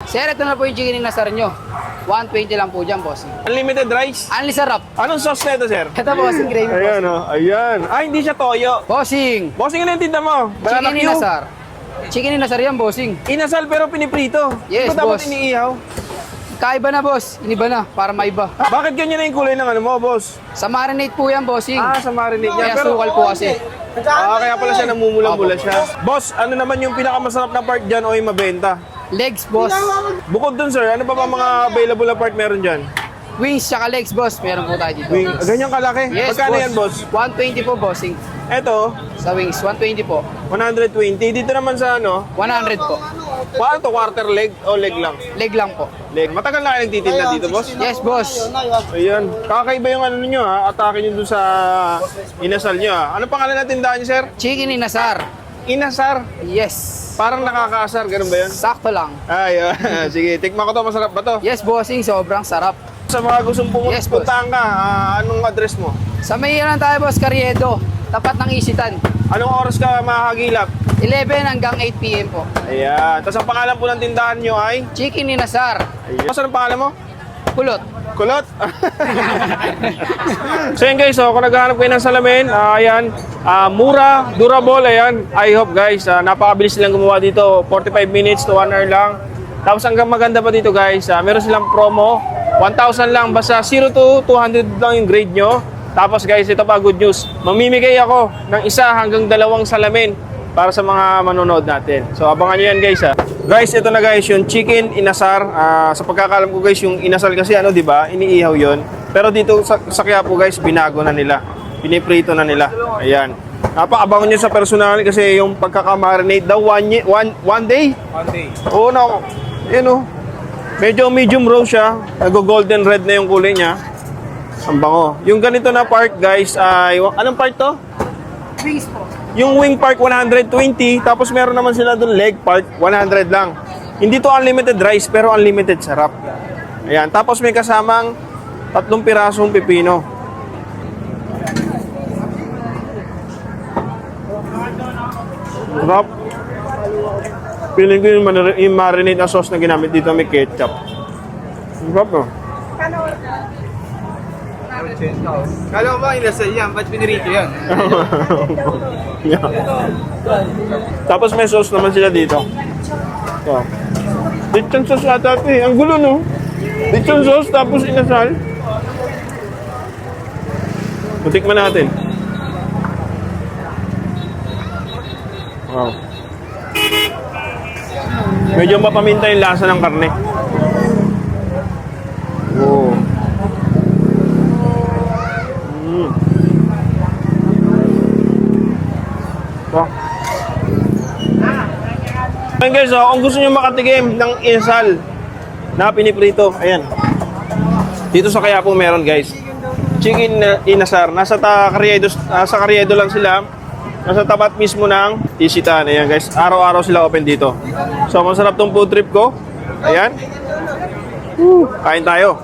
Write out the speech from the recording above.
Sir, ito na po yung chicken inasar nyo. 120 lang po dyan, bossing. Unlimited rice? Only sarap. Anong sauce na ito, sir? Ito, bossing, gravy. Ayan, oh. Ayan. Ay, hindi siya toyo. Bossing, Bossing, ano yung tinda mo? Banana chicken Q? inasar. Chicken inasar yan, bossing. Inasal pero piniprito. Yes, Di ba dapat boss. iniihaw? Kaiba na, boss. Iniba na, para maiba. Bakit ganyan na yung kulay ng ano mo, boss? Sa marinate po yan, bossing. Sa marinade niya. Kaya sukal po kasi. Kaya pala siya namumula-mula siya. Boss, ano naman yung pinakamasarap na part dyan o yung mabenta? Legs, boss. Bukod dun, sir, ano pa ba mga available na part meron dyan? Wings, tsaka legs, boss. Meron po tayo dito. Wing, ganyan kalaki? Yes, Magkano boss. yan, boss? 120 po, bossing. Eto, Sa wings, 120 po. 120. Dito naman sa ano, 100 po. paano to? Quarter leg o leg lang? Leg lang po. Leg. Matagal na kayo nagtitinda dito, boss? Yes, boss. Ayan. Kakaiba yung ano nyo, ha? Atake nyo dun sa inasal nyo, ha? Ano pangalan na tindahan nyo, sir? Chicken inasar. Inasar. Yes. Parang nakakaasar, ganun ba yun? Sakto lang. Ay, sige. Tikman ko to. Masarap ba to? Yes, bossing. Sobrang sarap. Sa mga gustong Yes, boss. puntahan ka, anong address mo? Sa may lang tayo, boss, Carriedo. Tapat ng Isitan. Anong oras ka makakagilap? 11 hanggang 8 p.m. po. Ayan. Tapos ang pangalan po ng tindahan nyo ay? Chicken inasar. Ayan. Saan ang pangalan mo? Kulot. Kulot. So yun guys, kung naghahanap kayo ng salamin, ayan, mura, durable, ayan. I hope guys, napakabilis silang gumawa dito, 45 minutes to 1 hour lang. Tapos hanggang maganda pa dito guys, meron silang promo, 1,000 lang, basta 0 to 200 lang yung grade nyo. Tapos guys, ito pa good news, mamimigay ako ng 1 hanggang 2 salamin para sa mga manonood natin. So abangan nyo yan guys, ha. Guys, ito na guys, yung chicken inasar. Sa pagkakalam ko guys, yung inasal kasi ano, di ba? Iniihaw yon. Pero dito sa Quiapo guys, binago na nila. Piniprito na nila. Ayan. Napakabangon nyo sa personal kasi yung pagkakamarinate daw one day. Oo na. Yun o. Medyo medium raw siya. Nag-golden red na yung kulay niya. Ang bango. Yung ganito na part guys ay, anong part to? Wings po. Yung wing part 120, tapos meron naman sila doon leg part 100 lang. Hindi to unlimited rice pero unlimited sarap. Ayan, tapos may kasamang 3 pirasong pipino. Sarap. Feeling ko yung marinade na sauce na ginamit dito may ketchup. Sarap no? Kala ko ba inasal yan? Ba't pinirito yan? Yeah. Tapos may sauce naman sila dito. So, lechon sauce ata ito eh. Ang gulo no? Lechon sauce tapos inasal. Tikman natin. Wow. Medyo mapaminta yung lasa ng karne. Wow. Ayan guys, kung gusto nyo makatikim ng inasal na piniprito, ayan. Dito sa Quiapo meron guys. Chicken inasar. Nasa Carriedo lang sila. Nasa tapat mismo ng Isitan. Ayan guys, araw-araw sila open dito. So, masarap tong food trip ko. Ayan. Kain tayo.